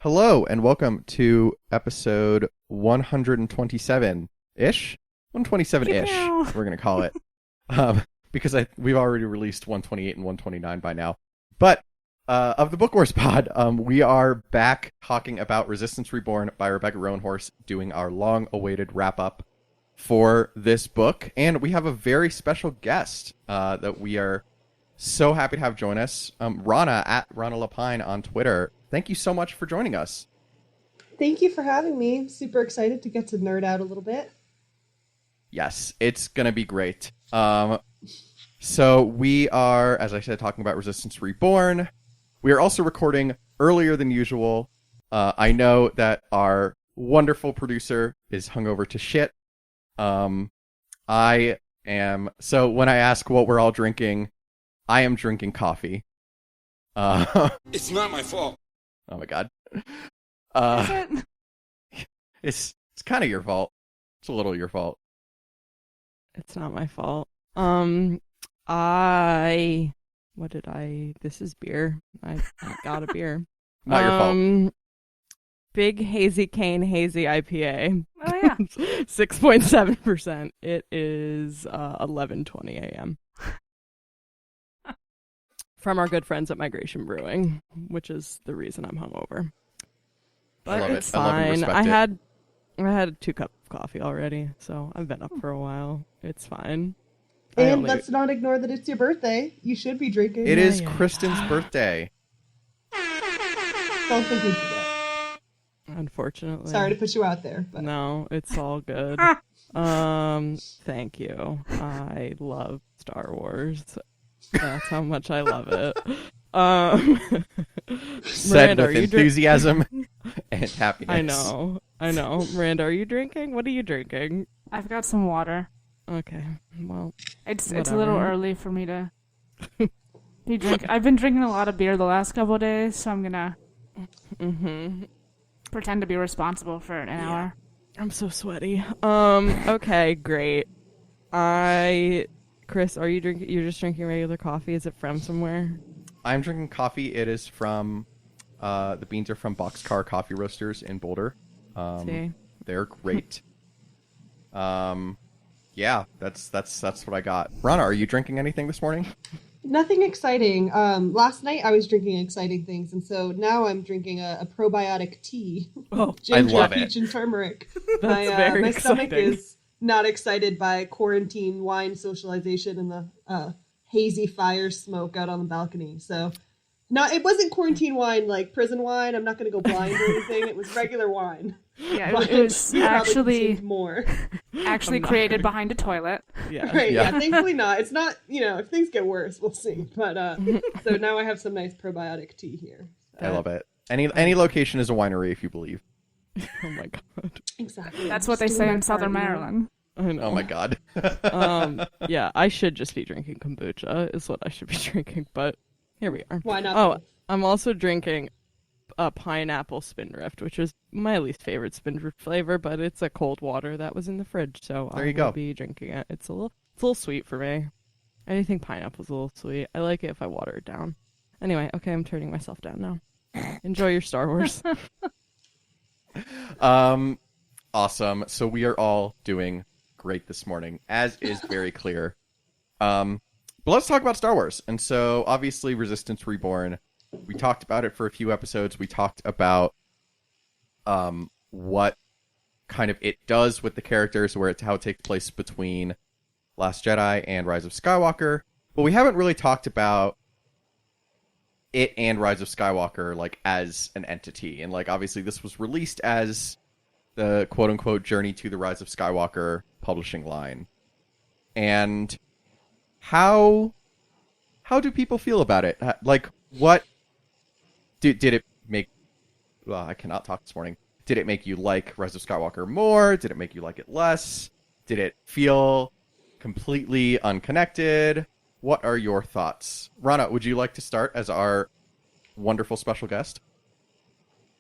Hello and welcome to episode 127-ish? 127-ish, we're going to call it. Because we've already released 128 and 129 by now. But of the Book Wars pod, we are back talking about Resistance Reborn by Rebecca Roanhorse, doing our long-awaited wrap-up for this book. And we have a very special guest that we are so happy to have join us. Rana, at Rana Lapine on Twitter. Thank you so much for joining us. Thank you for having me. I'm super excited to get to nerd out a little bit. Yes, it's going to be great. So we are, as I said, talking about Resistance Reborn. We are also recording earlier than usual. I know that our wonderful producer is hungover to shit. I am. So when I ask what we're all drinking, I am drinking coffee. It's not my fault. Oh my god. Is it? It's kind of your fault. It's a little your fault. It's not my fault. This is beer. I got a beer. Not your fault. Big Hazy Cane Hazy IPA. Oh yeah. 6.7%. It is 11:20 a.m. From our good friends at Migration Brewing, which is the reason I'm hungover. But I love it's it. I love and fine. respect I had 2 cups of coffee already, so I've been up for a while. It's fine. And let's not ignore that it's your birthday. You should be drinking. It is Kristen's birthday. Don't think we forget. Unfortunately. Sorry to put you out there. But... No, it's all good. Thank you. I love Star Wars. That's how much I love it. Said Miranda, with enthusiasm and happiness. I know. Miranda, are you drinking? What are you drinking? I've got some water. Okay, well, it's a little early for me to be drinking. I've been drinking a lot of beer the last couple of days, so I'm gonna pretend to be responsible for an hour. I'm so sweaty. Okay, great. Chris, are you drinking? You're just drinking regular coffee? Is it from somewhere? I'm drinking coffee. It is from the beans are from Boxcar Coffee Roasters in Boulder. See? They're great. Yeah, that's what I got. Rana, are you drinking anything this morning? Nothing exciting. Last night I was drinking exciting things, and so now I'm drinking a probiotic tea. Oh, Ginger, I love peach, and turmeric. That's very my exciting. stomach is not excited by quarantine wine socialization and the hazy fire smoke out on the balcony. So, it wasn't quarantine wine like prison wine. I'm not going to go blind or anything. It was regular wine. Yeah, it was actually more. Actually created behind a toilet. Yeah. Right, yeah, thankfully not. It's not, if things get worse, we'll see. But, so now I have some nice probiotic tea here. I love it. Any location is a winery if you believe. Oh my god. Exactly. That's what they say in Southern Maryland. I know. Oh my god. Yeah, I should just be drinking kombucha is what I should be drinking, but here we are. Why not? Oh, I'm also drinking a pineapple Spindrift, which is my least favorite Spindrift flavor, but it's a cold water that was in the fridge, so There you I will go. be drinking it. It's a little sweet for me. I think pineapple's a little sweet. I like it if I water it down. Anyway, okay, I'm turning myself down now. Enjoy your Star Wars. Awesome. So we are all doing great this morning, as is very clear. But let's talk about Star Wars. And so obviously Resistance Reborn, we talked about it for a few episodes. We talked about what kind of it does with the characters, how it takes place between Last Jedi and Rise of Skywalker. But we haven't really talked about it and Rise of Skywalker like as an entity. And like obviously this was released as the quote-unquote Journey to the Rise of Skywalker publishing line. And how do people feel about it? Like, what did it make... Well, I cannot talk this morning. Did it make you like Rise of Skywalker more? Did it make you like it less? Did it feel completely unconnected? What are your thoughts? Rana, would you like to start as our wonderful special guest?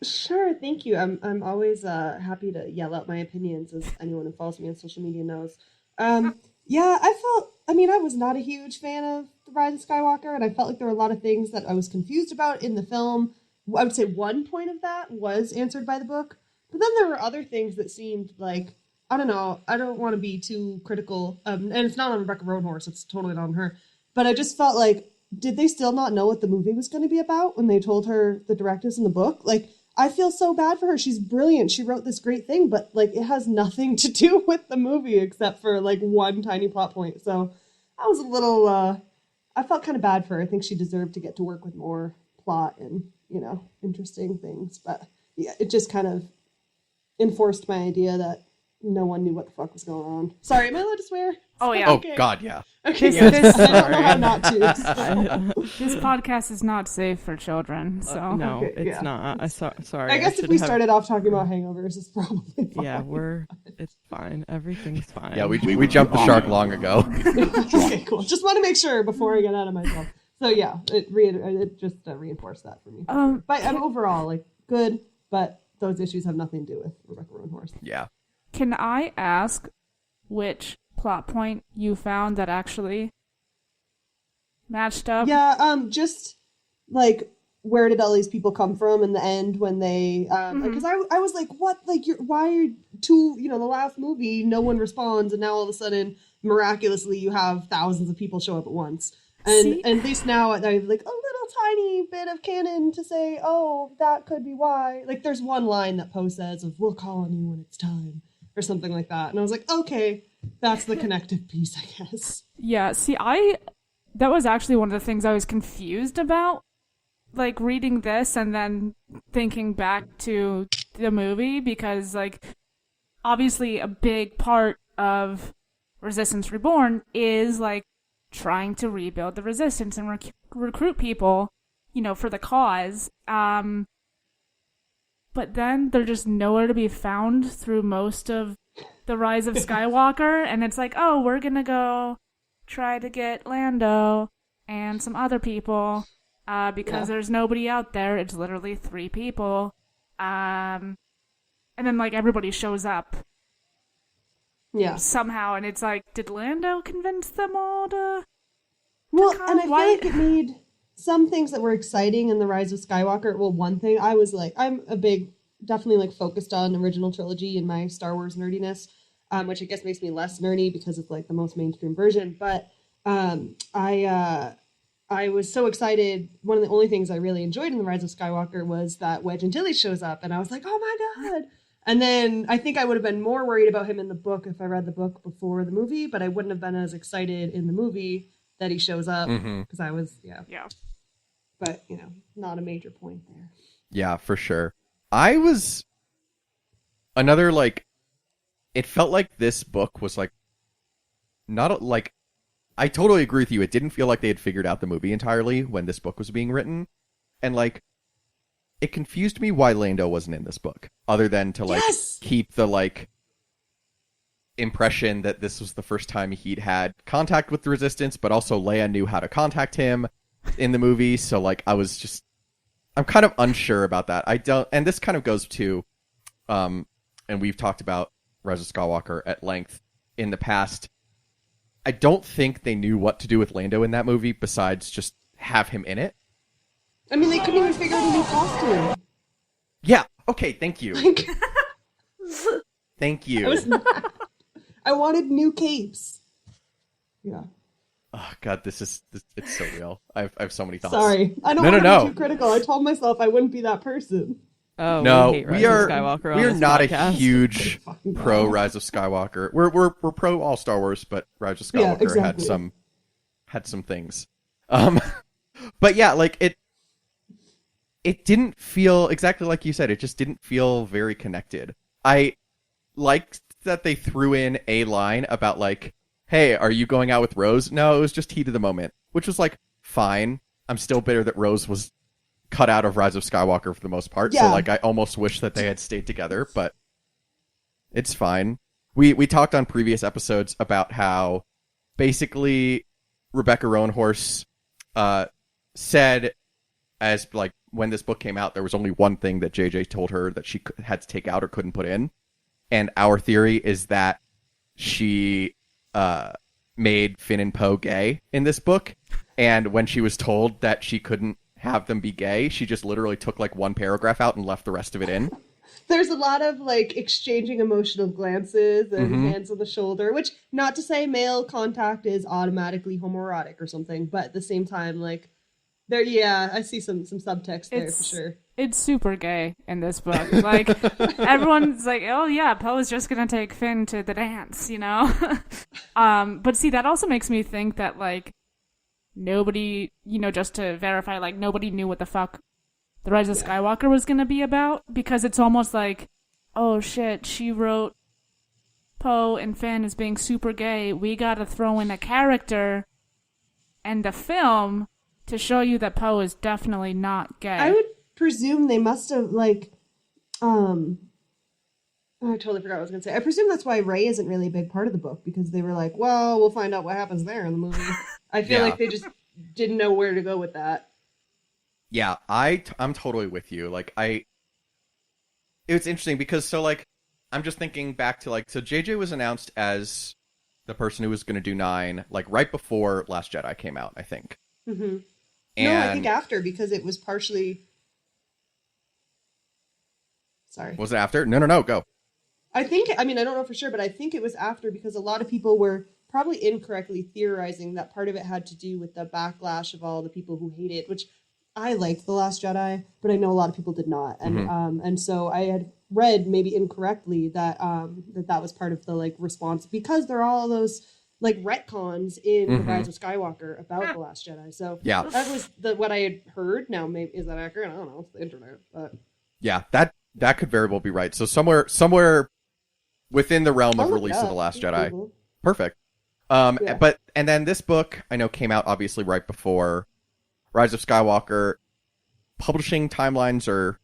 Sure, thank you. I'm always happy to yell out my opinions, as anyone who follows me on social media knows. Yeah, I was not a huge fan of The Rise of Skywalker, and I felt like there were a lot of things that I was confused about in the film I would say one point of that was answered by the book. But then there were other things that seemed like, I don't know, I don't want to be too critical. And it's not on Rebecca Roanhorse, it's totally not on her. But I just felt like, did they still not know what the movie was going to be about when they told her the directives in the book? Like, I feel so bad for her. She's brilliant. She wrote this great thing, but like it has nothing to do with the movie except for like one tiny plot point. So I was a little, I felt kind of bad for her. I think she deserved to get to work with more plot and, you know, interesting things. But yeah, it just kind of enforced my idea that no one knew what the fuck was going on. Sorry, am I allowed to swear? Oh, yeah. Oh, God, yeah. Okay, This- this- I don't know how not to. This podcast is not safe for children, so. No, Okay, it's yeah. not. Sorry. I guess if should we have- started off talking about hangovers, it's probably fine. Yeah, it's fine. Everything's fine. Yeah, we jumped the shark long ago. Okay, cool. Just want to make sure before I get out of myself. So yeah, it just reinforced that for me. But overall, like, good, but those issues have nothing to do with Rebecca Roanhorse. Yeah. Can I ask which plot point you found that actually matched up? Yeah, just like, where did all these people come from in the end when they because I was like, what, like, why are the last movie no one responds and now all of a sudden miraculously you have thousands of people show up at once. And See? at least now I have like a little tiny bit of canon to say, oh, that could be why. Like, there's one line that Poe says of, we'll call on you when it's time, or something like that. And I was like, okay, that's the connective piece, I guess. Yeah, see, that was actually one of the things I was confused about, like, reading this and then thinking back to the movie, because, like, obviously a big part of Resistance Reborn is, like, trying to rebuild the Resistance and recruit people, you know, for the cause. But then they're just nowhere to be found through most of the Rise of Skywalker, and it's like, oh, we're gonna go try to get Lando and some other people, because there's nobody out there. It's literally 3 people. And then, like, everybody shows up Yeah. somehow, and it's like, did Lando convince them all to Well, come? and I feel Why- like it made some things that were exciting in the Rise of Skywalker. Well, one thing I was like, I'm definitely like focused on original trilogy in my Star Wars nerdiness, which I guess makes me less nerdy because it's like the most mainstream version. But I was so excited. One of the only things I really enjoyed in the Rise of Skywalker was that Wedge Antilles shows up, and I was like, oh my god. And then I think I would have been more worried about him in the book if I read the book before the movie, but I wouldn't have been as excited in the movie that he shows up because I was, yeah. But, you know, not a major point there. Yeah, for sure. I was another, like, it felt like this book was like not like, I totally agree with you. It didn't feel like they had figured out the movie entirely when this book was being written. And like, it confused me why Lando wasn't in this book, other than to like keep the like impression that this was the first time he'd had contact with the Resistance, but also Leia knew how to contact him in the movie. So like, I'm kind of unsure about that. And this kind of goes to, and we've talked about Rise of Skywalker at length in the past. I don't think they knew what to do with Lando in that movie besides just have him in it. I mean, they couldn't even figure out a new costume. Yeah. Okay. Thank you. Like, Thank you. I wanted new capes. Yeah. Oh God, it's so real. I have so many thoughts. Sorry. I don't want to be too critical. I told myself I wouldn't be that person. Oh, No, we hate Rise we of are Skywalker on we are this not podcast. a huge Fucking pro God. Rise of Skywalker. We're pro all Star Wars, but Rise of Yeah, Skywalker exactly. had some things. But yeah, like it didn't feel exactly like you said. It just didn't feel very connected. I liked that they threw in a line about like, hey, are you going out with Rose? No, it was just heat of the moment, which was like, fine. I'm still bitter that Rose was cut out of Rise of Skywalker for the most part. Yeah. So like, I almost wish that they had stayed together, but it's fine. We talked on previous episodes about how basically Rebecca Roanhorse said, as like when this book came out, there was only one thing that JJ told her that she had to take out or couldn't put in. And our theory is that she made Finn and Poe gay in this book. And when she was told that she couldn't have them be gay. She just literally took like one paragraph out and left the rest of it in. There's a lot of like exchanging emotional glances and hands on the shoulder, which not to say male contact is automatically homoerotic or something, but at the same time, like there, yeah, I see some subtext there for sure. It's super gay in this book. Like everyone's like, oh yeah, Poe is just gonna take Finn to the dance, you know? But see, that also makes me think that like nobody, you know, just to verify, like nobody knew what the fuck The Rise of Skywalker was gonna be about, because it's almost like, oh shit, she wrote Poe and Finn as being super gay. We gotta throw in a character and a film to show you that Poe is definitely not gay. I would presume they must have like, I totally forgot what I was gonna say. I presume that's why Rey isn't really a big part of the book, because they were like, well, we'll find out what happens there in the movie. I feel like they just didn't know where to go with that. Yeah, I'm totally with you. Like, it's interesting because, so, like, I'm just thinking back to, like, so JJ was announced as the person who was going to do 9, like, right before Last Jedi came out, I think. Mm-hmm. And... No, I think after, because it was partially... Sorry. Was it after? No, go. I think, I mean, I don't know for sure, but I think it was after, because a lot of people were probably incorrectly theorizing that part of it had to do with the backlash of all the people who hate it, which... I liked The Last Jedi, but I know a lot of people did not. And and so I had read, maybe incorrectly, that that was part of the like response, because there are all those like retcons in The Rise of Skywalker about The Last Jedi. So yeah, that was what I had heard. Now, maybe is that accurate? I don't know. It's the internet, but yeah, that could very well be right. So somewhere within the realm of release of The Last Jedi. Google. Perfect. But and then this book I know came out obviously right before Rise of Skywalker. Publishing timelines are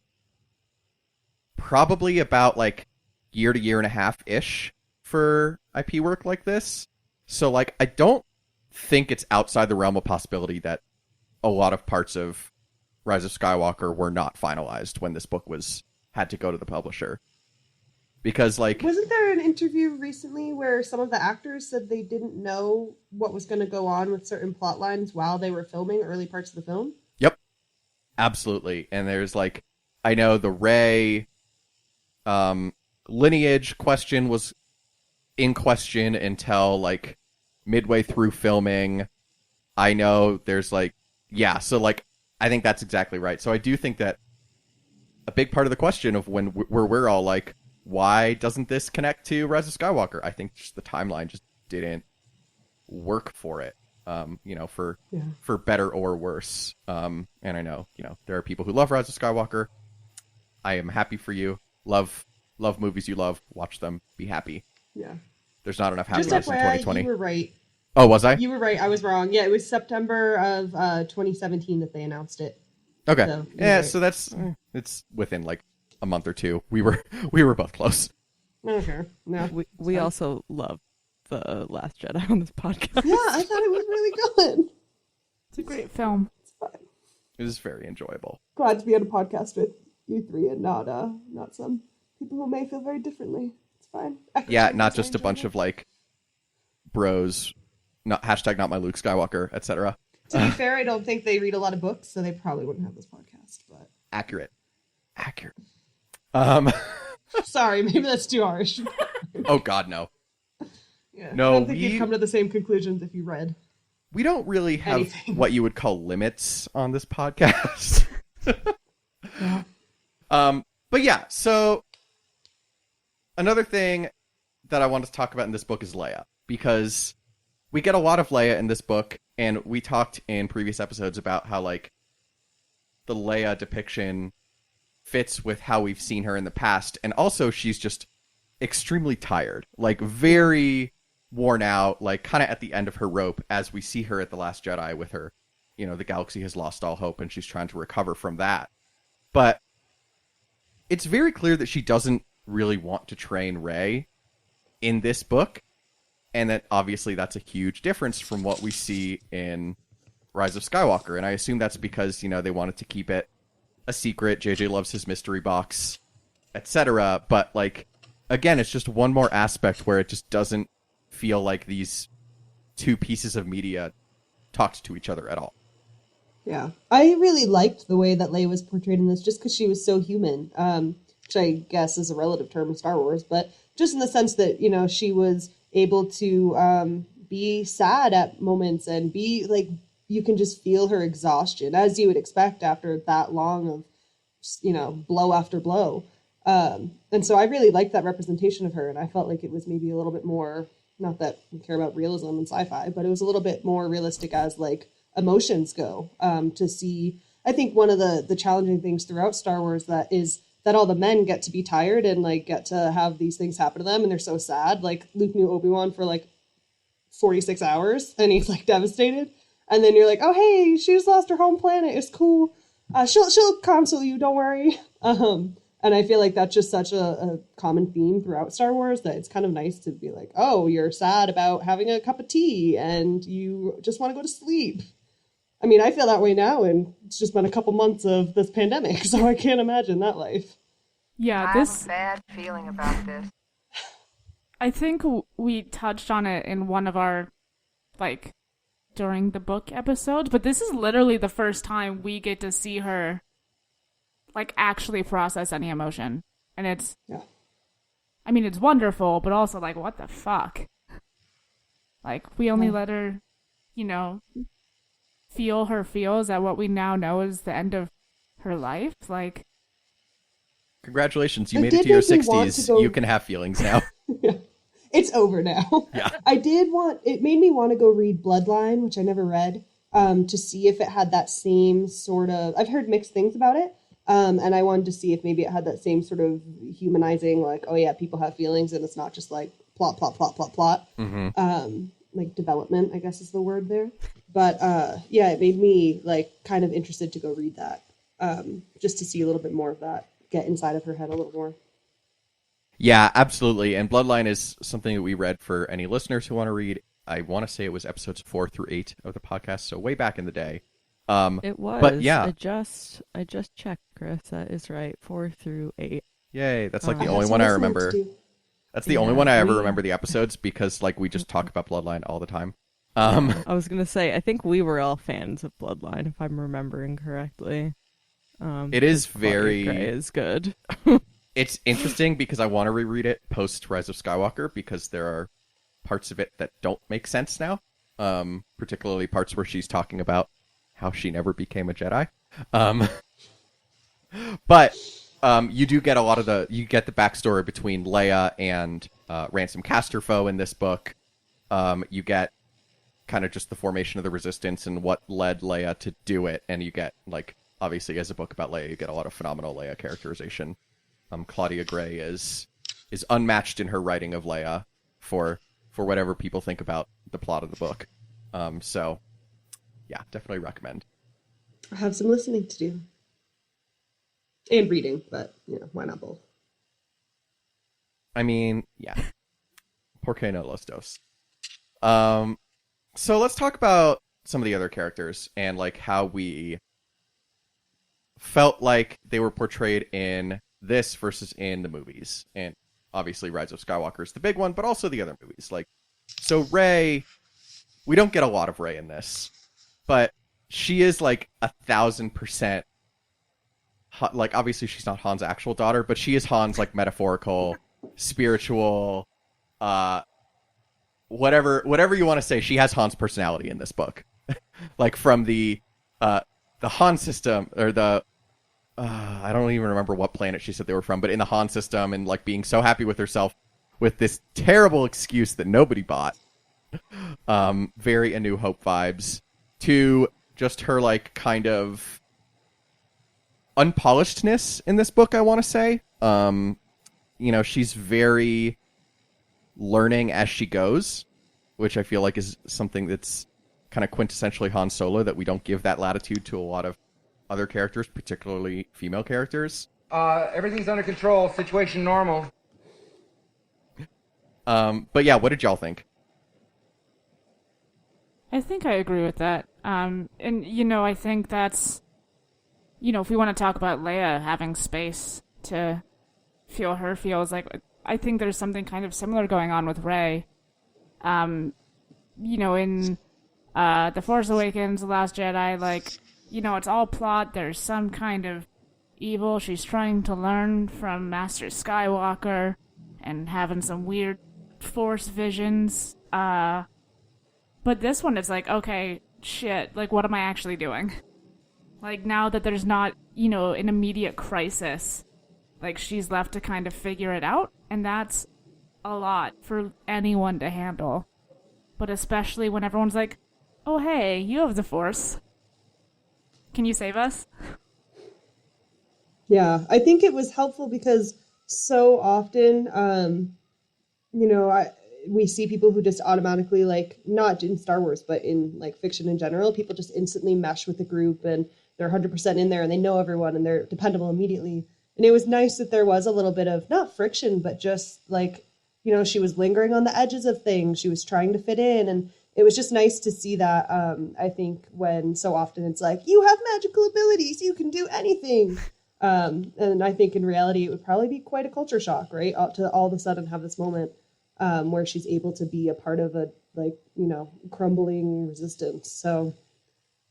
probably about like year to year and a half ish for IP work like this. So like I don't think it's outside the realm of possibility that a lot of parts of Rise of Skywalker were not finalized when this book had to go to the publisher. Because like wasn't there an interview recently where some of the actors said they didn't know what was going to go on with certain plot lines while they were filming early parts of the film? Yep. Absolutely. And there's like, I know the Rey lineage question was in question until like midway through filming. I know there's like, yeah, so like, I think that's exactly right. So I do think that a big part of the question of where we're all like, why doesn't this connect to Rise of Skywalker? I think just the timeline just didn't work for it, for better or worse. And I know, there are people who love Rise of Skywalker. I am happy for you. Love movies you love. Watch them. Be happy. Yeah. There's not enough happiness just in FYI, 2020. You were right. Oh, was I? You were right. I was wrong. Yeah, it was September of 2017 that they announced it. Okay. So, right. So that's it's within like a month or two. We were both close. Okay. No. We also love The Last Jedi on this podcast. Yeah, I thought it was really good. It's a great film. It's fun. It was very enjoyable. Glad to be on a podcast with you three and not some people who may feel very differently. It's fine. Yeah, not just a bunch of like bros, not #not my Luke Skywalker, etc. To be fair, I don't think they read a lot of books, so they probably wouldn't have this podcast. But accurate. Sorry, maybe that's too harsh. Oh God, no. Yeah, No, I don't think you'd come to the same conclusions if you read. We don't really have anything. What you would call limits on this podcast. Yeah. But yeah, so another thing that I wanted to talk about in this book is Leia, because we get a lot of Leia in this book, and we talked in previous episodes about how like the Leia depiction fits with how we've seen her in the past, and also she's just extremely tired, like very worn out, like kind of at the end of her rope as we see her at The Last Jedi with her, the galaxy has lost all hope and she's trying to recover from that. But it's very clear that she doesn't really want to train Rey in this book, and that obviously that's a huge difference from what we see in Rise of Skywalker, and I assume that's because, they wanted to keep it a secret. JJ loves his mystery box, etc. But like, again, it's just one more aspect where it just doesn't feel like these two pieces of media talked to each other at all. Yeah, I really liked the way that Leia was portrayed in this, just because she was so human, which I guess is a relative term in Star Wars, but just in the sense that, you know, she was able to be sad at moments and be like, you can just feel her exhaustion, as you would expect after that long of, you know, blow after blow. And so I really liked that representation of her, and I felt like it was maybe a little bit more, not that we care about realism and sci-fi, but it was a little bit more realistic as like emotions go, to see. I think one of the challenging things throughout Star Wars that is that all the men get to be tired and like get to have these things happen to them, and they're so sad. Like Luke knew Obi-Wan for like 46 hours and he's like devastated, and then you're like, oh hey, she just lost her home planet, it's cool, she'll console you, don't worry. And I feel like that's just such a common theme throughout Star Wars that it's kind of nice to be like, oh, you're sad about having a cup of tea and you just want to go to sleep. I mean, I feel that way now, and it's just been a couple months of this pandemic, so I can't imagine that life. Yeah, I have a bad feeling about this. I think we touched on it in one of our, like, during the book episodes, but this is literally the first time we get to see her, like, actually process any emotion. And it's, yeah. I mean, it's wonderful, but also, like, what the fuck? Like, we only let her, you know, feel her feels at what we now know is the end of her life. Like, Congratulations, you It made it did to your make me want 60s. to go- You can have feelings now. It's over now. Yeah. It made me want to go read Bloodline, which I never read, to see if it had that same sort of, I've heard mixed things about it. And I wanted to see if maybe it had that same sort of humanizing, like, oh yeah, people have feelings and it's not just like plot. Mm-hmm. Like development, I guess is the word there. But yeah, it made me like kind of interested to go read that, just to see a little bit more of that, get inside of her head a little more. Yeah, absolutely. And Bloodline is something that we read for any listeners who want to read. I want to say it was episodes 4 through 8 of the podcast, so way back in the day. It was. But yeah. I just checked, Chris. That is right. 4 through 8. Yay, that's like I the have only some one I listening remember. to do. That's the only one I ever we- remember the episodes, because like we just talk about Bloodline all the time. I was gonna say, I think we were all fans of Bloodline, if I'm remembering correctly. It is Claudia very... Gray is good. It's interesting because I want to reread it post Rise of Skywalker, because there are parts of it that don't make sense now. Particularly parts where she's talking about how she never became a Jedi. But you do get you get the backstory between Leia and Ransom Casterfoe in this book. You get kind of just the formation of the Resistance and what led Leia to do it, and you get, like, obviously as a book about Leia, you get a lot of phenomenal Leia characterization. Claudia Gray is unmatched in her writing of Leia for whatever people think about the plot of the book. So yeah, definitely recommend. I have some listening to do. And reading, but, you know, why not both? I mean, yeah. Por qué no los dos? So let's talk about some of the other characters and like how we felt like they were portrayed in this versus in the movies. And obviously Rise of Skywalker is the big one, but also the other movies. Like, so Rey, we don't get a lot of Rey in this, but she is like 1,000%. Like, obviously she's not Han's actual daughter, but she is Han's like metaphorical, spiritual, whatever you want to say. She has Han's personality in this book. Like, from the Han system, or the I don't even remember what planet she said they were from, but in the Han system, and like being so happy with herself with this terrible excuse that nobody bought. Very A New Hope vibes, to just her like kind of unpolishedness in this book, I want to say. You know, she's very learning as she goes, which I feel like is something that's kind of quintessentially Han Solo, that we don't give that latitude to a lot of other characters, particularly female characters. Everything's under control. Situation normal. But yeah, what did y'all think? I think I agree with that. And, you know, I think that's, you know, if we want to talk about Leia having space to feel her feels, like, I think there's something kind of similar going on with Rey. You know, in The Force Awakens, The Last Jedi, like, it's all plot. There's some kind of evil. She's trying to learn from Master Skywalker and having some weird Force visions. But this one is like, okay, shit, like, what am I actually doing? Like, now that there's not, an immediate crisis, like, she's left to kind of figure it out, and that's a lot for anyone to handle. But especially when everyone's like, oh, hey, you have the Force. Can you save us? Yeah, I think it was helpful because so often, we see people who just automatically, like, not in Star Wars, but in, like, fiction in general, people just instantly mesh with the group and they're 100% in there and they know everyone and they're dependable immediately. And it was nice that there was a little bit of, not friction, but just, like, she was lingering on the edges of things. She was trying to fit in. And it was just nice to see that, I think, when so often it's like, you have magical abilities, you can do anything. And I think in reality, it would probably be quite a culture shock, right? To all of a sudden have this moment where she's able to be a part of a, like, crumbling resistance. So,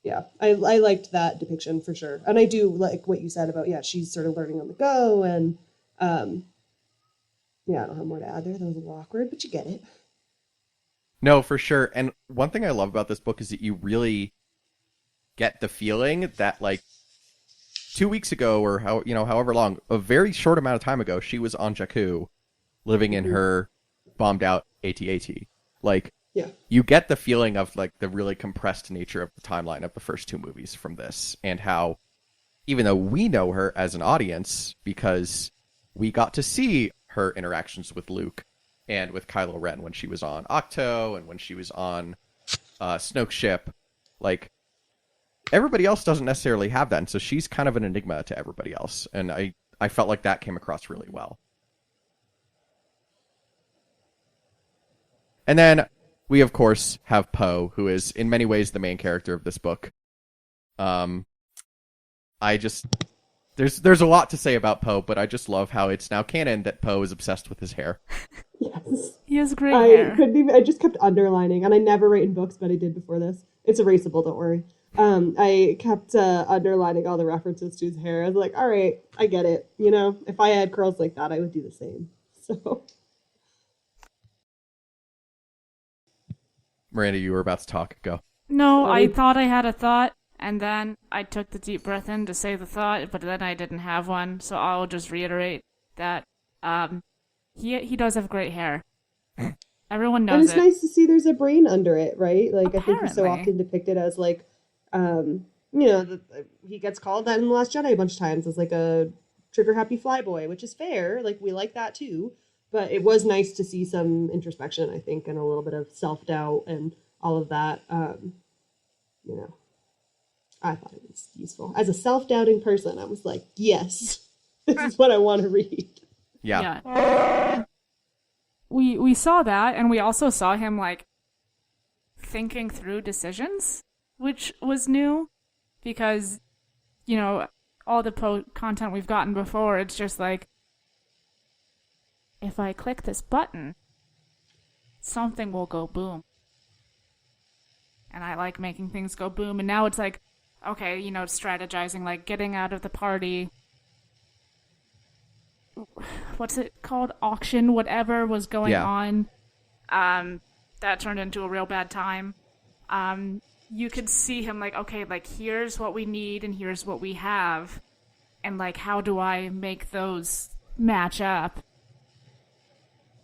yeah, I liked that depiction for sure. And I do like what you said about, she's sort of learning on the go. And, I don't have more to add there. That was a little awkward, but you get it. No, for sure. And one thing I love about this book is that you really get the feeling that, like, 2 weeks ago or however long, a very short amount of time ago, she was on Jakku living in her bombed out AT-AT. Like, you get the feeling of, like, the really compressed nature of the timeline of the first two movies from this, and how, even though we know her as an audience because we got to see her interactions with Luke and with Kylo Ren when she was on Octo and when she was on Snoke's ship, like, everybody else doesn't necessarily have that, and so she's kind of an enigma to everybody else, and I felt like that came across really well. And then we, of course, have Poe, who is in many ways the main character of this book. There's a lot to say about Poe, but I just love how it's now canon that Poe is obsessed with his hair. Yes. He has great hair. I just kept underlining, and I never write in books, but I did before this. It's erasable, don't worry. I kept underlining all the references to his hair. I was like, all right, I get it. If I had curls like that, I would do the same. So, Miranda, you were about to talk. Go. No, I thought I had a thought, and then I took the deep breath in to say the thought, but then I didn't have one, so I'll just reiterate that he does have great hair. Everyone knows it. And it's nice to see there's a brain under it, right? Like, Apparently. I think he's so often depicted as, like, he gets called that in The Last Jedi a bunch of times as, like, a trigger-happy flyboy, which is fair. Like, we like that, too. But it was nice to see some introspection, I think, and a little bit of self-doubt and all of that. I thought it was useful. As a self-doubting person, I was like, yes, this is what I want to read. Yeah. We saw that, and we also saw him, like, thinking through decisions, which was new, because, all the content we've gotten before, it's just like, if I click this button, something will go boom. And I like making things go boom, and now it's like, okay, strategizing, like, getting out of the party, what's it called? Auction, whatever was going on. That turned into a real bad time. You could see him like, okay, like, here's what we need and here's what we have. And, like, how do I make those match up?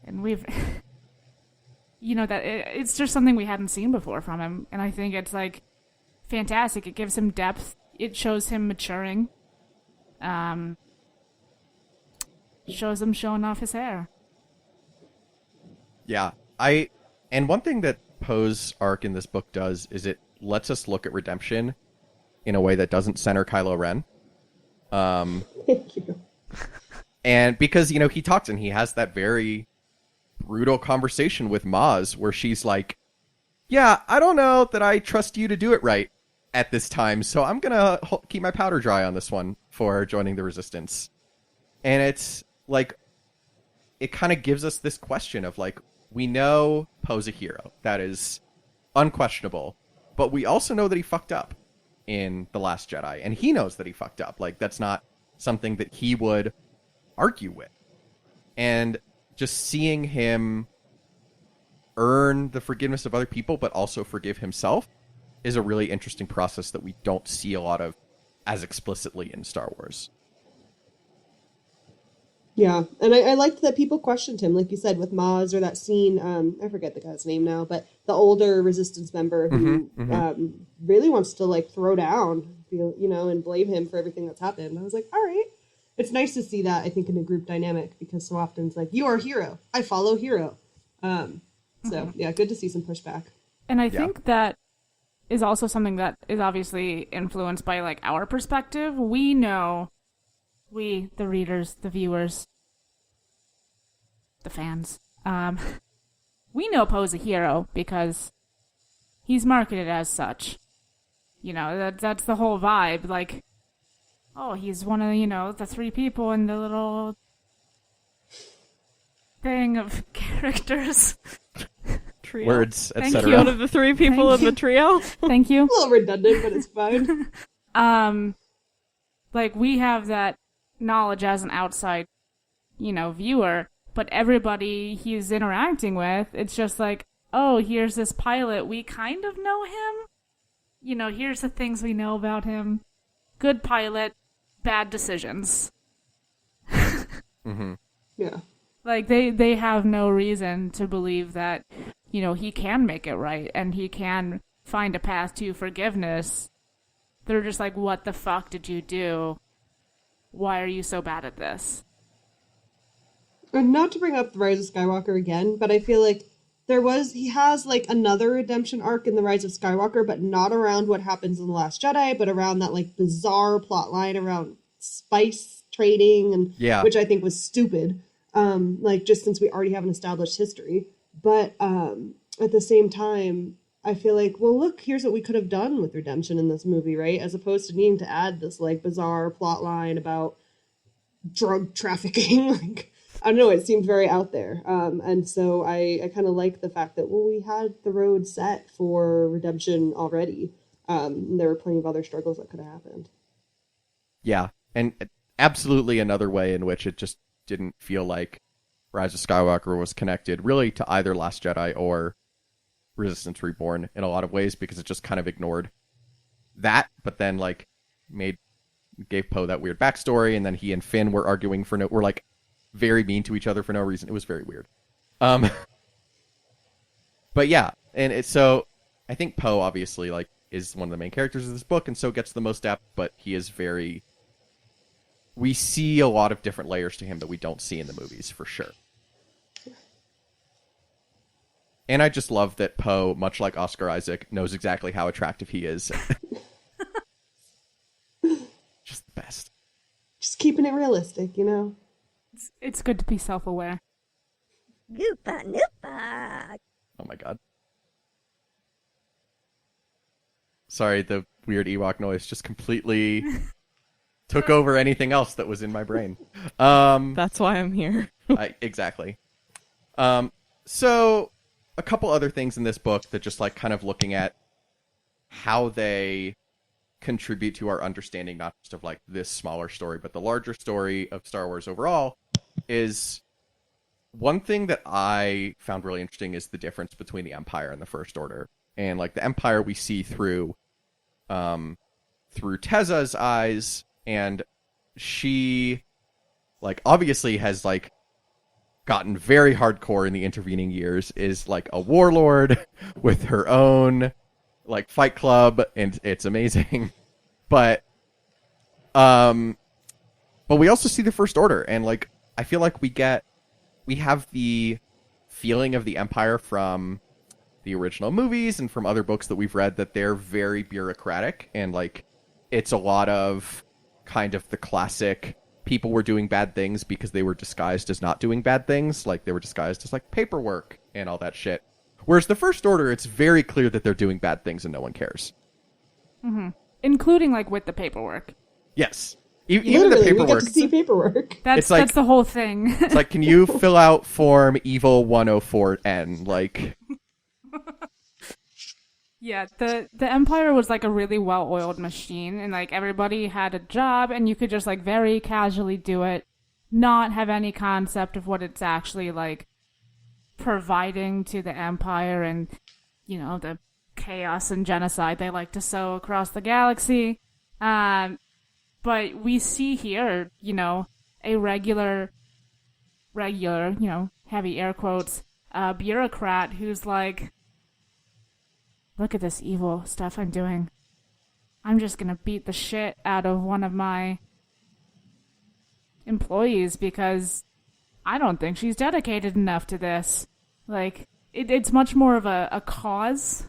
And we've, it's just something we hadn't seen before from him. And I think it's, like, fantastic. It gives him depth. It shows him maturing. Shows him showing off his hair. Yeah. And one thing that Poe's arc in this book does is it lets us look at redemption in a way that doesn't center Kylo Ren. Thank you. And because, he talks and he has that very brutal conversation with Maz where she's like, yeah, I don't know that I trust you to do it right at this time, so I'm going to keep my powder dry on this one for joining the Resistance. And it's like, it kind of gives us this question of, like, we know Poe's a hero. That is unquestionable. But we also know that he fucked up. in The Last Jedi, and he knows that he fucked up. Like, that's not something that he would argue with. And just seeing him earn the forgiveness of other people, but also forgive himself, is a really interesting process that we don't see a lot of as explicitly in Star Wars. Yeah, and I liked that people questioned him, like you said, with Maz, or that scene, I forget the guy's name now, but the older Resistance member who really wants to, like, throw down, you know, and blame him for everything that's happened. I was like, all right. It's nice to see that, I think, in a group dynamic, because so often it's like, you are a hero. I follow hero. So, yeah, good to see some pushback. And I think that is also something that is obviously influenced by, like, our perspective. We know, the readers, the viewers, the fans, we know Poe's a hero because he's marketed as such. You know, that's the whole vibe. Like, oh, he's one of, you know, the 3 people in the little thing of characters. Trio. Words, Thank etc. you. One of the 3 people in the trio. Thank you. A little redundant, but it's fine. Like, we have that knowledge as an outside, you know, viewer, but everybody he's interacting with, it's just like, oh, here's this pilot, we kind of know him. You know, here's the things we know about him. Good pilot, bad decisions. Yeah. Like, they have no reason to believe that, you know, he can make it right and he can find a path to forgiveness. They're just like, what the fuck did you do? Why are you so bad at this? And not to bring up the Rise of Skywalker again, but I feel like he has, like, another redemption arc in the Rise of Skywalker, but not around what happens in The Last Jedi, but around that, like, bizarre plot line around spice trading, and which I think was stupid. Like, just since we already have an established history. But at the same time, I feel like, well, look, here's what we could have done with redemption in this movie, right? As opposed to needing to add this, like, bizarre plot line about drug trafficking. Like, I don't know, it seemed very out there. And so I kind of like the fact that, well, we had the road set for redemption already. There were plenty of other struggles that could have happened. Yeah, and absolutely another way in which it just didn't feel like Rise of Skywalker was connected really to either Last Jedi or Resistance Reborn in a lot of ways, because it just kind of ignored that, but then, like, gave Poe that weird backstory, and then he and Finn were arguing were, like, very mean to each other for no reason. It was very weird. But yeah, and so I think Poe obviously, like, is one of the main characters of this book, and so gets the most depth, but he is we see a lot of different layers to him that we don't see in the movies, for sure. And I just love that Poe, much like Oscar Isaac, knows exactly how attractive he is. Just the best. Just keeping it realistic, you know? It's good to be self-aware. Noopa, noopa. Oh my god. Sorry, the weird Ewok noise just completely took over anything else that was in my brain. That's why I'm here. Exactly. So, a couple other things in this book that just, like, kind of looking at how they contribute to our understanding, not just of, like, this smaller story, but the larger story of Star Wars overall, is one thing that I found really interesting is the difference between the Empire and the First Order. And, like, the Empire we see through Tezza's eyes, and she, like, obviously has, like, gotten very hardcore in the intervening years, is, like, a warlord with her own, like, fight club, and it's amazing. But we also see the First Order, and, like, I feel like we have the feeling of the Empire from the original movies and from other books that we've read, that they're very bureaucratic, and, like, it's a lot of kind of the classic people were doing bad things because they were disguised as not doing bad things, like they were disguised as, like, paperwork and all that shit. Whereas the First Order, it's very clear that they're doing bad things and no one cares. Mm-hmm. Including, like, with the paperwork. Yes. Even the paperwork. We get to see paperwork. That's the whole thing. It's like, can you fill out form evil 104N? Like... Yeah, the Empire was like a really well-oiled machine, and like everybody had a job, and you could just like very casually do it, not have any concept of what it's actually like providing to the Empire, and the chaos and genocide they like to sow across the galaxy. But we see here, a regular, heavy air quotes, bureaucrat who's like, look at this evil stuff I'm doing. I'm just gonna beat the shit out of one of my employees because I don't think she's dedicated enough to this. Like, it's much more of a cause.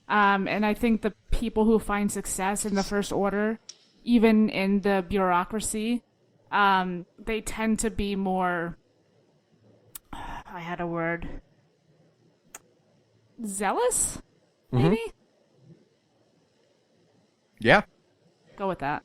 And I think the people who find success in the First Order, even in the bureaucracy, they tend to be more... I had a word. Zealous? Maybe? Yeah. Go with that.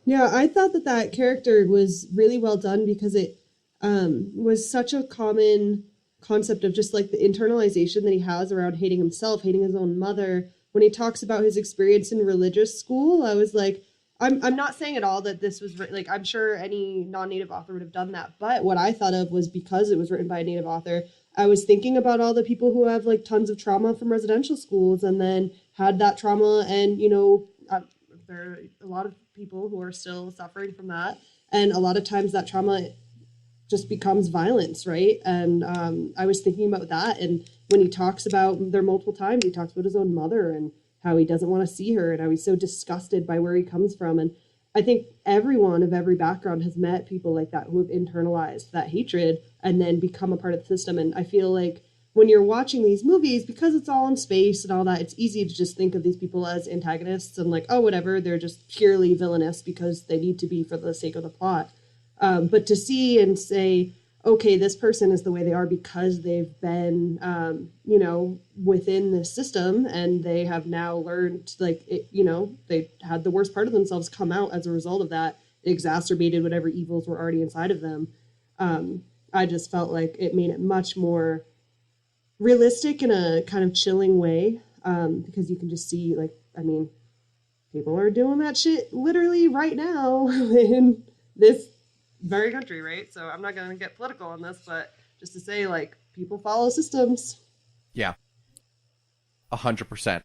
Yeah, I thought that character was really well done because it was such a common concept of just like the internalization that he has around hating himself, hating his own mother. When he talks about his experience in religious school, I was like, I'm not saying at all that this was like, I'm sure any non-native author would have done that. But what I thought of was, because it was written by a native author, I was thinking about all the people who have like tons of trauma from residential schools and then had that trauma. And, there are a lot of people who are still suffering from that. And a lot of times that trauma just becomes violence, right? And I was thinking about that. And when he talks about, there multiple times, he talks about his own mother and how he doesn't want to see her and how he's so disgusted by where he comes from. And I think everyone of every background has met people like that who have internalized that hatred and then become a part of the system. And I feel like when you're watching these movies, because it's all in space and all that, it's easy to just think of these people as antagonists and like, oh, whatever, they're just purely villainous because they need to be for the sake of the plot. But to see and say, okay, this person is the way they are because they've been, within this system and they have now learned, like, they had the worst part of themselves come out as a result of that. It exacerbated whatever evils were already inside of them. I just felt like it made it much more realistic in a kind of chilling way, because you can just see, like, people are doing that shit literally right now in this very country, right? So I'm not going to get political on this, but just to say, like, people follow systems. Yeah. 100%.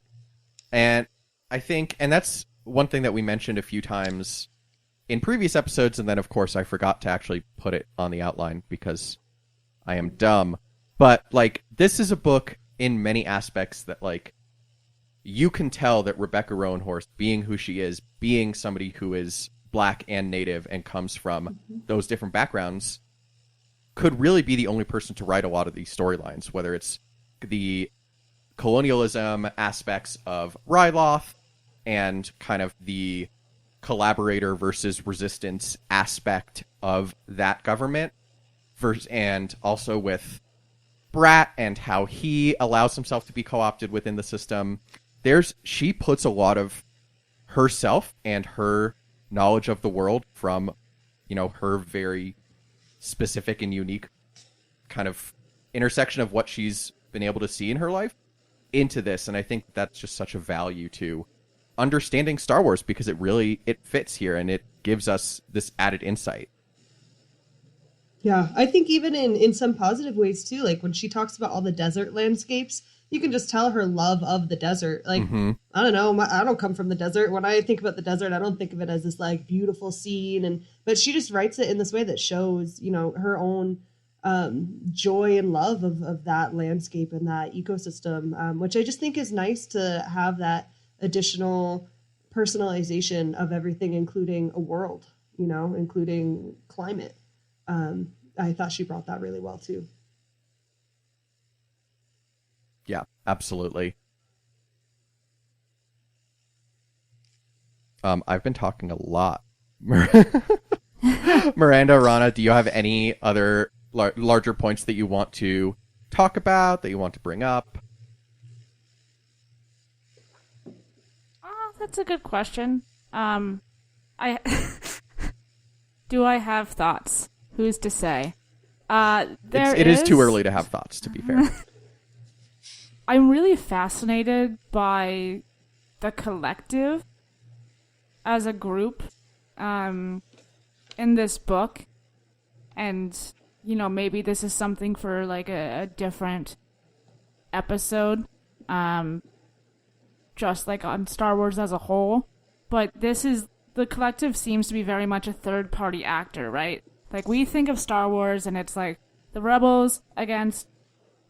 And I think, and that's one thing that we mentioned a few times in previous episodes, and then of course I forgot to actually put it on the outline because I am dumb. But, like, this is a book in many aspects that, like, you can tell that Rebecca Roanhorse, being who she is, being somebody who is Black and Native and comes from those different backgrounds, could really be the only person to write a lot of these storylines, whether it's the colonialism aspects of Ryloth and kind of the collaborator versus resistance aspect of that government, and also with Brat and how he allows himself to be co-opted within the system. She puts a lot of herself and her knowledge of the world from, her very specific and unique kind of intersection of what she's been able to see in her life into this. And I think that's just such a value to understanding Star Wars, because it fits here and it gives us this added insight. Yeah, I think even in some positive ways too, like when she talks about all the desert landscapes, you can just tell her love of the desert. Like, I don't know, I don't come from the desert. When I think about the desert, I don't think of it as this like beautiful scene, but she just writes it in this way that shows, her own joy and love of that landscape and that ecosystem, which I just think is nice to have that additional personalization of everything, including a world, including climate. I thought she brought that really well too. Yeah, absolutely. I've been talking a lot. Miranda, Rana, do you have any other larger points that you want to talk about, that you want to bring up? Oh, that's a good question. I do I have thoughts? Who's to say? It is too early to have thoughts, to be fair. I'm really fascinated by the collective as a group in this book. And, you know, maybe this is something for like a different episode, just like on Star Wars as a whole. But the collective seems to be very much a third party actor, right? Like, we think of Star Wars and it's like the rebels against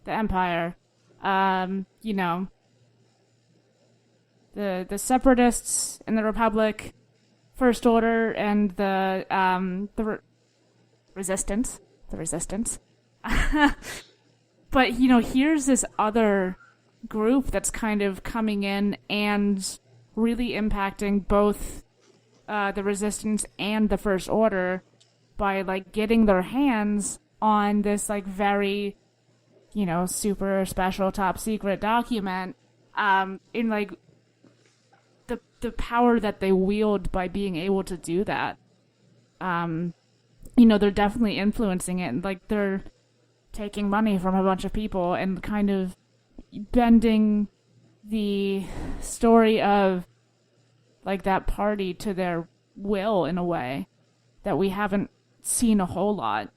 the Empire, you know, the separatists and the Republic, First Order, and the Resistance. But, you know, here's this other group that's kind of coming in and really impacting both the Resistance and the First Order by, like, getting their hands on this, like, very, you know, super special top secret document, in, like, the power that they wield by being able to do that. You know, they're definitely influencing it. Like, they're taking money from a bunch of people and kind of bending the story of, like, that party to their will in a way that we haven't seen a whole lot.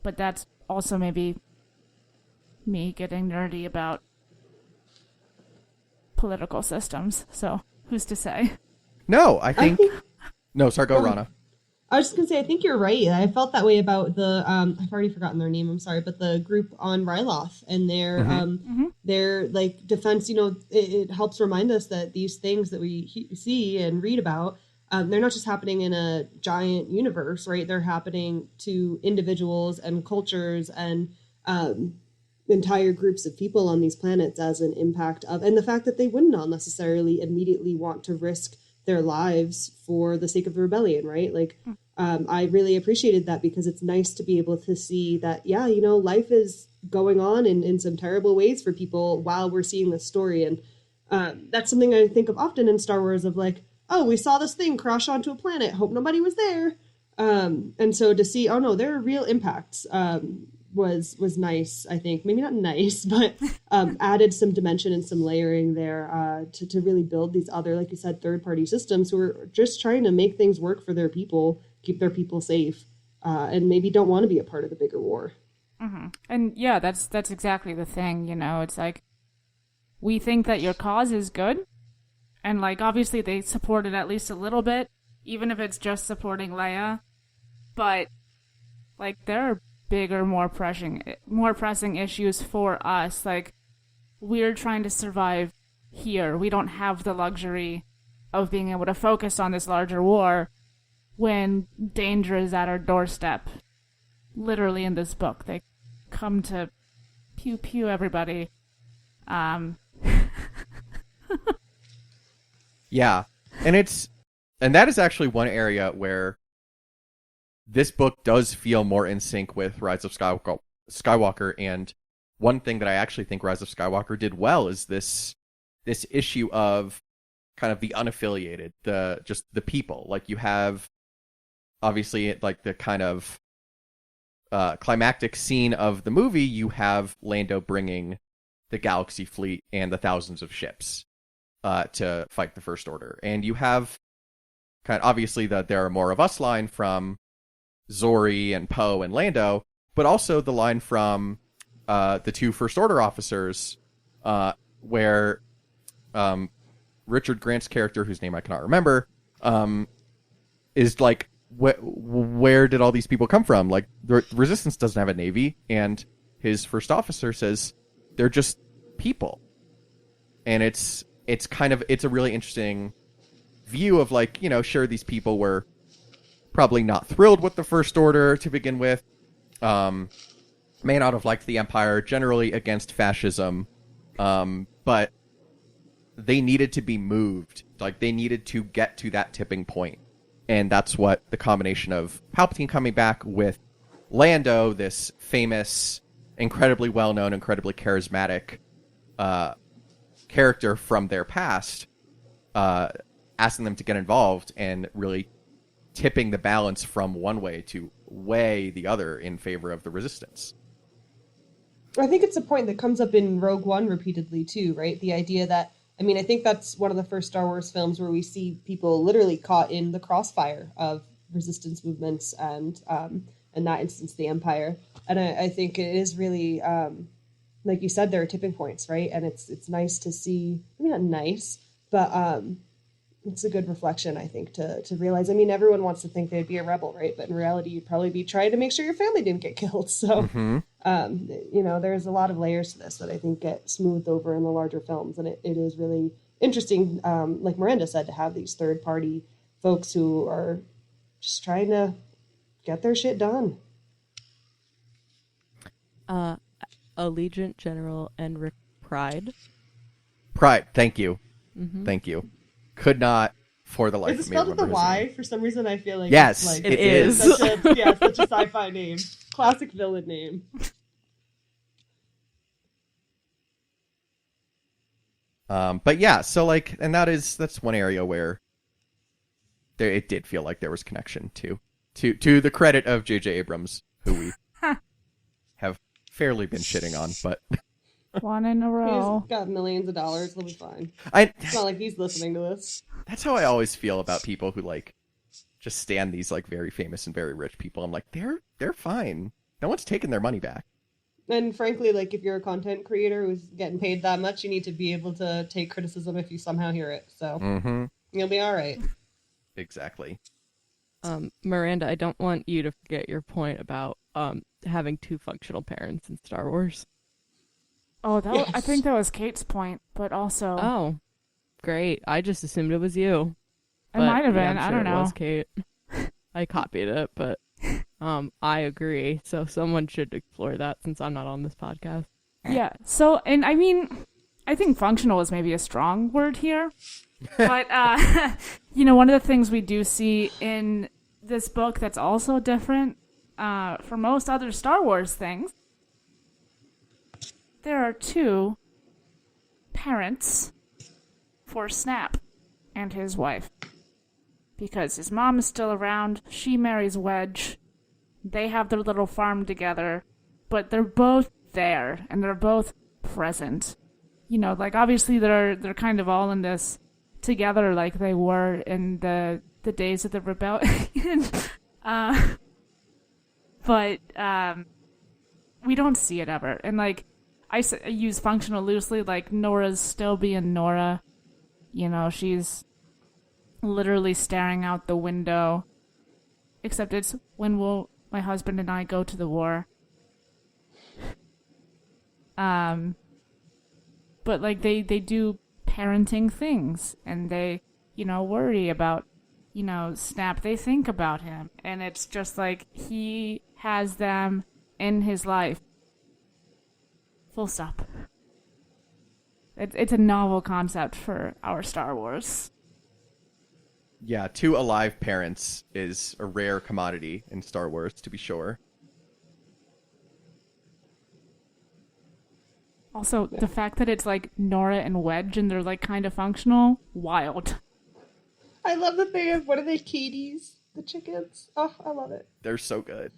But that's also maybe me getting nerdy about political systems. So, who's to say? No, I think... No, sorry, go, Rana. I was just going to say, I think you're right. I felt that way about the, I've already forgotten their name, I'm sorry, but the group on Ryloth and their like, defense, you know, it helps remind us that these things that we see and read about, they're not just happening in a giant universe, right? They're happening to individuals and cultures and entire groups of people on these planets as an impact of, and the fact that they wouldn't all necessarily immediately want to risk their lives for the sake of the rebellion, right? Like, I really appreciated that because it's nice to be able to see that, yeah, you know, life is going on in some terrible ways for people while we're seeing this story. And that's something I think of often in Star Wars of like, oh, we saw this thing crash onto a planet. Hope nobody was there. And so to see, oh no, there are real impacts, was nice, I think. Maybe not nice, but added some dimension and some layering there to really build these other, like you said, third-party systems who are just trying to make things work for their people, keep their people safe, and maybe don't want to be a part of the bigger war. Mm-hmm. And yeah, that's exactly the thing, you know. It's like, we think that your cause is good, and like, obviously they support it at least a little bit, even if it's just supporting Leia, but like, there are bigger, more pressing issues for us. Like, we're trying to survive here. We don't have the luxury of being able to focus on this larger war when danger is at our doorstep. Literally in this book, they come to pew pew everybody. Yeah, and that is actually one area where this book does feel more in sync with Rise of Skywalker, and one thing that I actually think Rise of Skywalker did well is this issue of kind of the unaffiliated, just the people. Like, you have, obviously, like, the kind of climactic scene of the movie, you have Lando bringing the Galaxy Fleet and the thousands of ships to fight the First Order. And you have, kind of, obviously, the "there are more of us" line from Zori and Poe and Lando, but also the line from the two First Order officers, where Richard Grant's character, whose name I cannot remember, is like, where did all these people come from? Like, the Resistance doesn't have a navy, and his first officer says they're just people. And it's a really interesting view of, like, you know, sure, these people were probably not thrilled with the First Order to begin with, may not have liked the Empire, generally against fascism, but they needed to be moved. Like, they needed to get to that tipping point. And that's what the combination of Palpatine coming back with Lando, this famous, incredibly well-known, incredibly charismatic character from their past, asking them to get involved and really tipping the balance from one way to way the other in favor of the Resistance. I think it's a point that comes up in Rogue One repeatedly too, right? The idea that, I mean, I think that's one of the first Star Wars films where we see people literally caught in the crossfire of resistance movements and in that instance, the Empire. And I think it is really, like you said, there are tipping points, right? And it's nice to see, I mean, not nice, but it's a good reflection, I think, to realize, I mean, everyone wants to think they'd be a rebel, right? But in reality, you'd probably be trying to make sure your family didn't get killed. So, you know, there's a lot of layers to this that I think get smoothed over in the larger films. And it is really interesting, like Miranda said, to have these third-party folks who are just trying to get their shit done. Allegiant General Enric Pride. Pride, thank you. Thank you. Could not, for the life Is it of me, spelled with remember a his Y? name. For some reason, I feel like Yes, it's like, it is. such a sci-fi name. Classic villain name. But yeah, so like, and that's one area where it did feel like there was connection to the credit of J.J. Abrams, who we have fairly been shitting on, but One in a row. He's got millions of dollars. He'll be fine. I It's not like he's listening to this. that's how I always feel about people who like just stand these like very famous and very rich people. I'm like, they're fine. No one's taking their money back. And frankly, like, if you're a content creator who's getting paid that much, you need to be able to take criticism if you somehow hear it. So you'll be all right. Exactly. Miranda, I don't want you to forget your point about having two functional parents in Star Wars. Oh, Yes. I think that was Kate's point, but also Oh, great. I just assumed it was you. it But, might have yeah, been. I'm I sure don't it know. was Kate. I copied it, but I agree. So someone should explore that since I'm not on this podcast. Yeah. So, and I mean, I think functional is maybe a strong word here, but you know, one of the things we do see in this book that's also different from most other Star Wars things, there are two parents for Snap and his wife. Because his mom is still around, she marries Wedge, they have their little farm together, but they're both there, and they're both present. You know, like, obviously they're kind of all in this together like they were in the days of the rebellion. But we don't see it ever. And, like, I use functional loosely, like, Nora's still being Nora. You know, she's literally staring out the window. Except it's, when will my husband and I go to the war? But, like, they do parenting things. And they, you know, worry about, you know, Snap. They think about him. And it's just like, he has them in his life. Full stop. It's a novel concept for our Star Wars. Yeah, two alive parents is a rare commodity in Star Wars, to be sure. Also, the fact that it's like Nora and Wedge and they're like kind of functional, wild. I love the thing of, what are they, Katies? The chickens? Oh, I love it. They're so good.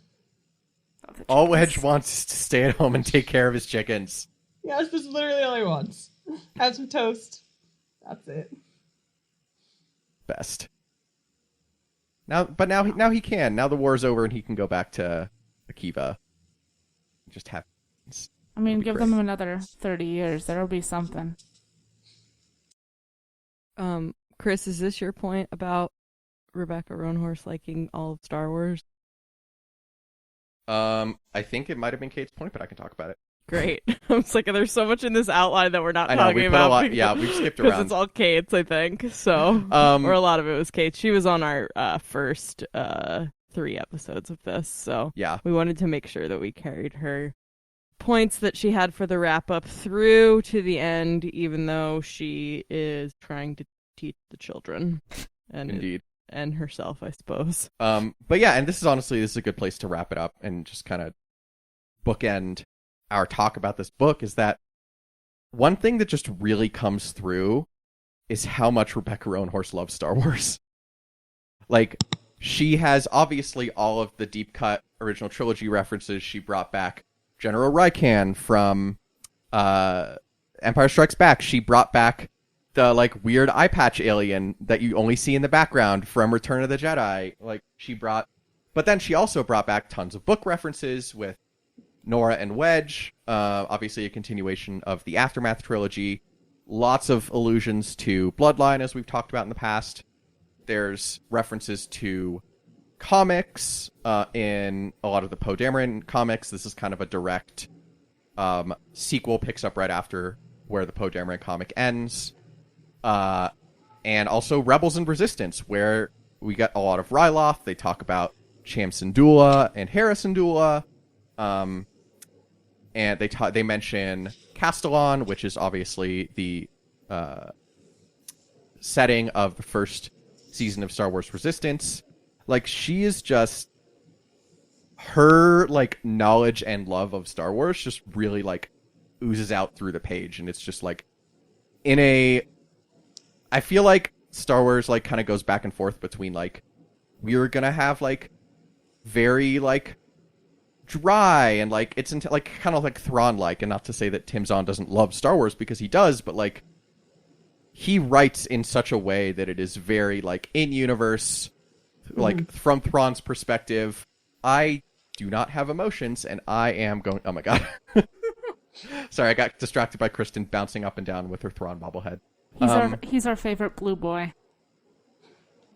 Oh, the All chickens. Wedge wants is to stay at home and take care of his chickens. Yes, this is literally all he wants. Have some toast. That's it. Best. Now he can. Now the war's over and he can go back to Akiva. Just have. I mean, That'd be give great. them another 30 years. There'll be something. Chris, is this your point about Rebecca Roanhorse liking all of Star Wars? I think it might have been Kate's point, but I can talk about it. Great. I'm just like, there's so much in this outline that we're not I know, talking we put about. a lot. Yeah, we've skipped Because around. it's all Kate's, I think. So, or a lot of it was Kate's. She was on our first 3 episodes of this, so Yeah. we wanted to make sure that we carried her points that she had for the wrap up through to the end, even though she is trying to teach the children and Indeed. and herself, I suppose. But yeah, and this is a good place to wrap it up and just kind of bookend our talk about this book. Is that one thing that just really comes through is how much Rebecca Roanhorse loves Star Wars. Like, she has obviously all of the deep cut original trilogy references she brought back General Raikan from Empire Strikes Back. She brought back the like weird eye patch alien that you only see in the background from Return of the Jedi. But then she also brought back tons of book references with Nora and Wedge. Obviously a continuation of the Aftermath trilogy. Lots of allusions to Bloodline, as we've talked about in the past. There's references to comics in a lot of the Poe Dameron comics. This is kind of a direct sequel, picks up right after where the Poe Dameron comic ends. And also Rebels and Resistance, where we get a lot of Ryloth. They talk about Cham Syndulla and Hera Syndulla. And they mention Castellan, which is obviously the setting of the first season of Star Wars Resistance. Like, she is just... her, like, knowledge and love of Star Wars just really, like, oozes out through the page. And it's just, like, I feel like Star Wars, like, kind of goes back and forth between, like, we were gonna have, like, very, like, dry and, like, it's like kind of like Thrawn-like, and not to say that Tim Zahn doesn't love Star Wars, because he does, but, like, he writes in such a way that it is very, like, in-universe, like, from Thrawn's perspective, I do not have emotions, and I am going... Oh my god. Sorry, I got distracted by Kristen bouncing up and down with her Thrawn bobblehead. He's our favorite blue boy.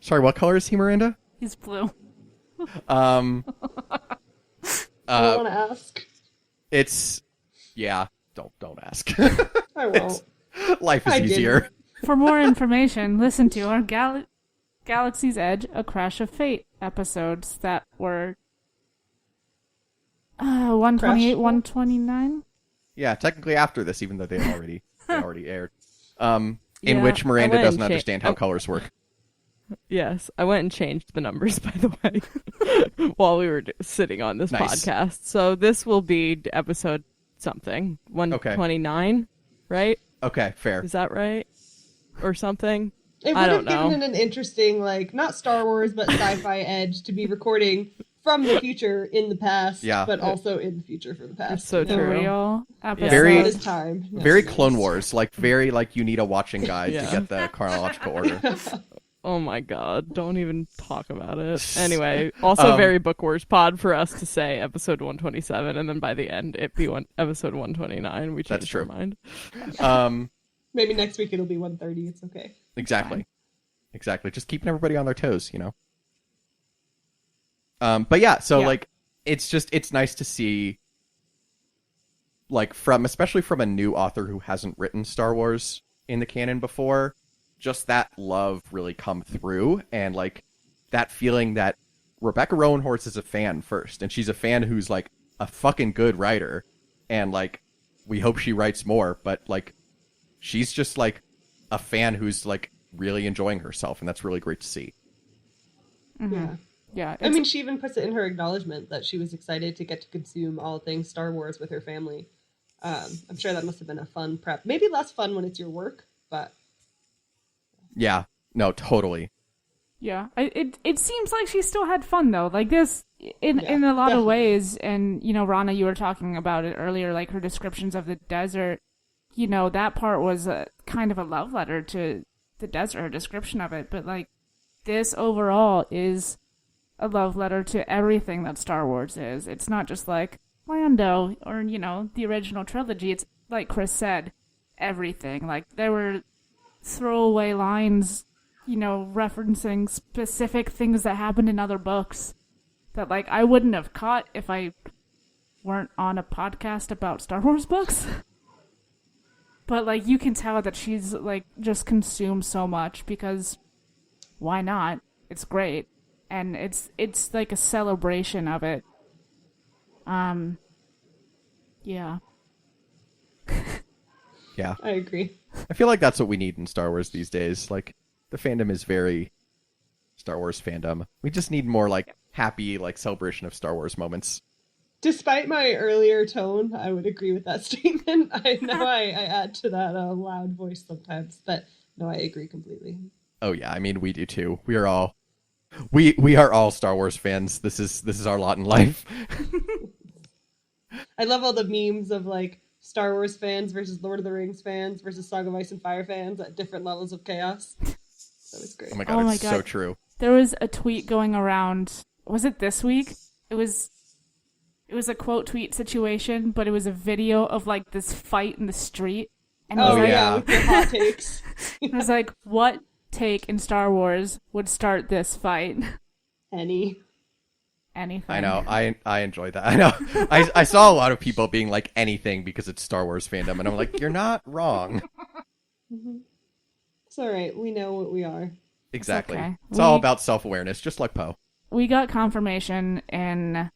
Sorry, what color is he, Miranda? He's blue. I want to ask. It's... Yeah, don't ask. I won't. Life is easier. For more information, listen to our Galaxy's Edge, A Crash of Fate episodes that were 128, 129. Yeah, technically after this, even though they already aired. In which Miranda doesn't understand how colors work. Yes, I went and changed the numbers, by the way, while we were sitting on this podcast. So this will be episode something, 129, right? Okay, fair. Is that right? Or something? It would have given it an interesting, like, not Star Wars, but sci-fi edge to be recording from the future in the past, but also in the future for the past. It's so true. Real episode. Very Clone Wars, like, very, like, you need a watching guide to get the chronological order. Oh my god, don't even talk about it. Anyway, also very Book Wars pod for us to say episode 127, and then by the end it be episode 129. We changed our mind. Maybe next week it'll be 130. It's okay. Exactly. Just keeping everybody on their toes, you know? But yeah, like, it's nice to see, like, especially from a new author who hasn't written Star Wars in the canon before, just that love really come through, and, like, that feeling that Rebecca Roanhorse is a fan first, and she's a fan who's, like, a fucking good writer, and, like, we hope she writes more, but, like, she's just, like, a fan who's, like, really enjoying herself, and that's really great to see. Mm-hmm. Yeah. I mean, she even puts it in her acknowledgement that she was excited to get to consume all things Star Wars with her family. I'm sure that must have been a fun prep. Maybe less fun when it's your work, but... Yeah. No, totally. Yeah. It seems like she still had fun, though. Like, this, in a lot of ways, and, you know, Rana, you were talking about it earlier, like, her descriptions of the desert, you know, that part was kind of a love letter to the desert, her description of it, but, like, this overall is a love letter to everything that Star Wars is. It's not just like Lando or, you know, the original trilogy. It's, like Chris said, everything. Like, there were throwaway lines, you know, referencing specific things that happened in other books that, like, I wouldn't have caught if I weren't on a podcast about Star Wars books. But, like, you can tell that she's, like, just consumed so much because why not? It's great. And it's like a celebration of it. Yeah. Yeah. I agree. I feel like that's what we need in Star Wars these days. Like, the fandom is very Star Wars fandom. We just need more, like, happy, like, celebration of Star Wars moments. Despite my earlier tone, I would agree with that statement. I know I add to that loud voice sometimes, but no, I agree completely. Oh yeah, I mean, we do too. We are all we are all Star Wars fans. This is our lot in life. I love all the memes of like Star Wars fans versus Lord of the Rings fans versus Song of Ice and Fire fans at different levels of chaos. That was great. Oh my god, it's so true. There was a tweet going around. Was it this week? It was a quote tweet situation, but it was a video of like this fight in the street. And with your hot takes. It was like, what take in Star Wars would start this fight? Anything. I know. I enjoyed that. I know. I saw a lot of people being like anything because it's Star Wars fandom, and I'm like, you're not wrong. Mm-hmm. It's all right. We know what we are. Exactly. Okay. It's all about self-awareness, just like Poe. We got confirmation in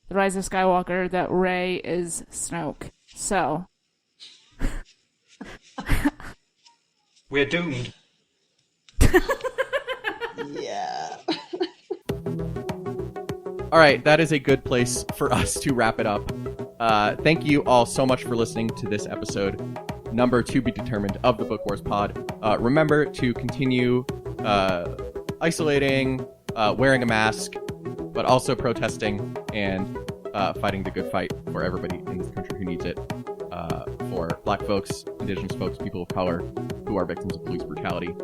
The Rise of Skywalker that Rey is Snoke. So We're doomed. Yeah. All right, that is a good place for us to wrap it up. Thank you all so much for listening to this episode, number to be determined, of the Book Wars Pod. Remember to continue isolating, wearing a mask, but also protesting and fighting the good fight for everybody in this country who needs it. For Black folks, Indigenous folks, people of color who are victims of police brutality.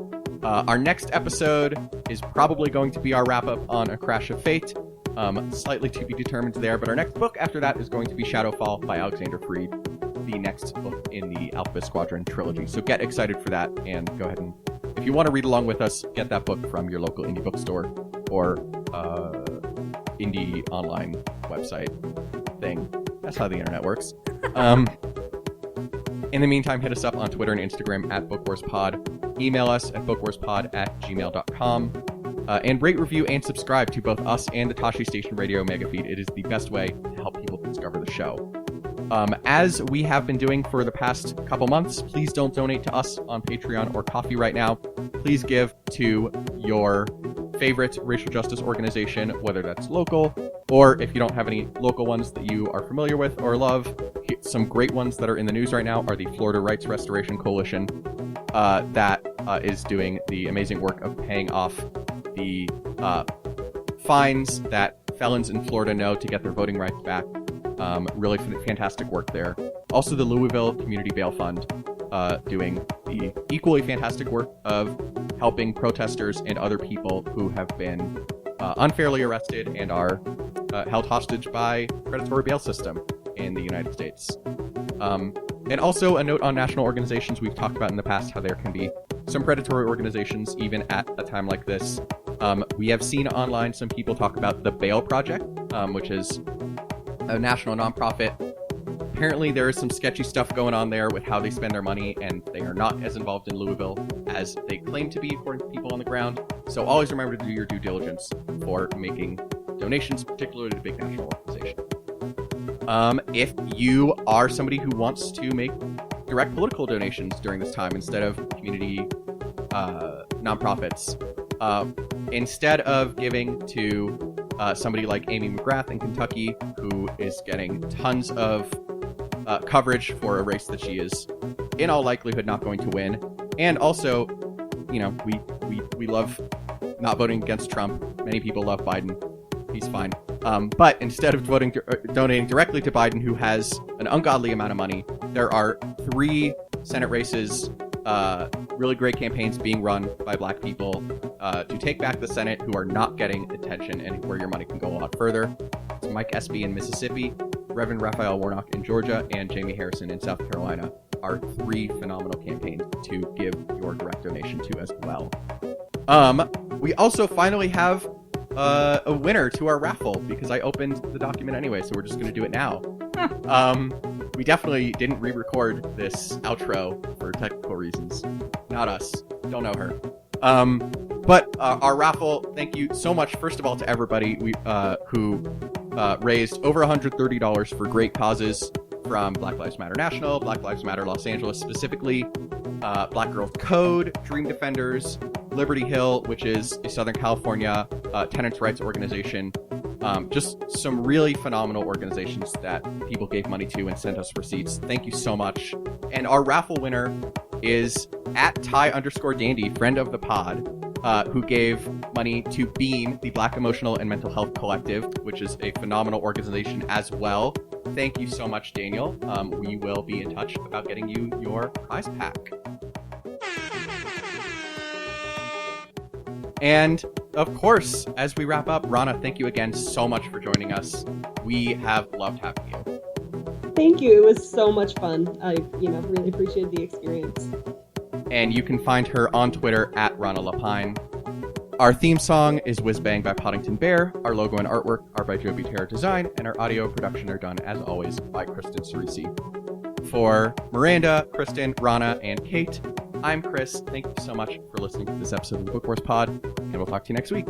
Our next episode is probably going to be our wrap-up on A Crash of Fate. Slightly to be determined there, but our next book after that is going to be Shadowfall by Alexander Freed, the next book in the Alphabet Squadron trilogy. So get excited for that, and go ahead and, if you want to read along with us, get that book from your local indie bookstore or indie online website thing. That's how the internet works. In the meantime, hit us up on Twitter and Instagram at BookWarsPod. Email us at bookwarspod@gmail.com. And rate, review, and subscribe to both us and the Tashi Station Radio mega feed. It is the best way to help people discover the show. As we have been doing for the past couple months, please don't donate to us on Patreon or Ko-fi right now. Please give to your favorite racial justice organization, whether that's local, or if you don't have any local ones that you are familiar with or love. Some great ones that are in the news right now are the Florida Rights Restoration Coalition that is doing the amazing work of paying off the fines that felons in Florida know to get their voting rights back. Really fantastic work there. Also, the Louisville Community Bail Fund doing the equally fantastic work of helping protesters and other people who have been unfairly arrested and are held hostage by predatory bail system in the United States. And also a note on national organizations. We've talked about in the past how there can be some predatory organizations even at a time like this. We have seen online some people talk about the Bail Project, which is a national nonprofit. Apparently there is some sketchy stuff going on there with how they spend their money, and they are not as involved in Louisville as they claim to be according to people on the ground. So always remember to do your due diligence for making donations, particularly to big national organizations. If you are somebody who wants to make direct political donations during this time instead of community nonprofits, instead of giving to somebody like Amy McGrath in Kentucky, who is getting tons of coverage for a race that she is in all likelihood not going to win, and also, you know, we love not voting against Trump. Many people love Biden. He's fine. But instead of donating directly to Biden, who has an ungodly amount of money, there are 3 Senate races, really great campaigns being run by Black people to take back the Senate who are not getting attention and where your money can go a lot further. It's Mike Espy in Mississippi, Reverend Raphael Warnock in Georgia, and Jamie Harrison in South Carolina are 3 phenomenal campaigns to give your direct donation to as well. We also finally have a winner to our raffle, because I opened the document anyway, so we're just going to do it now. We definitely didn't re-record this outro for technical reasons. Not us. Don't know her. But our raffle, thank you so much, first of all, to everybody who raised over $130 for great causes, from Black Lives Matter National, Black Lives Matter Los Angeles specifically, Black Girls Code, Dream Defenders, Liberty Hill, which is a Southern California tenants' rights organization. Just some really phenomenal organizations that people gave money to and sent us receipts. Thank you so much. And our raffle winner is @Ty_Dandy, friend of the pod. who gave money to Beam, the Black Emotional and Mental Health Collective, which is a phenomenal organization as well. Thank you so much, Daniel. We will be in touch about getting you your prize pack. And, of course, as we wrap up, Rana, thank you again so much for joining us. We have loved having you. Thank you. It was so much fun. I, really appreciated the experience. And you can find her on Twitter at Rana Lapine. Our theme song is Whiz Bang by Poddington Bear. Our logo and artwork are by Joby Terra Design, and our audio production are done, as always, by Kristen Cerisi. For Miranda, Kristen, Rana, and Kate, I'm Chris. Thank you so much for listening to this episode of the Book Wars Pod, and we'll talk to you next week.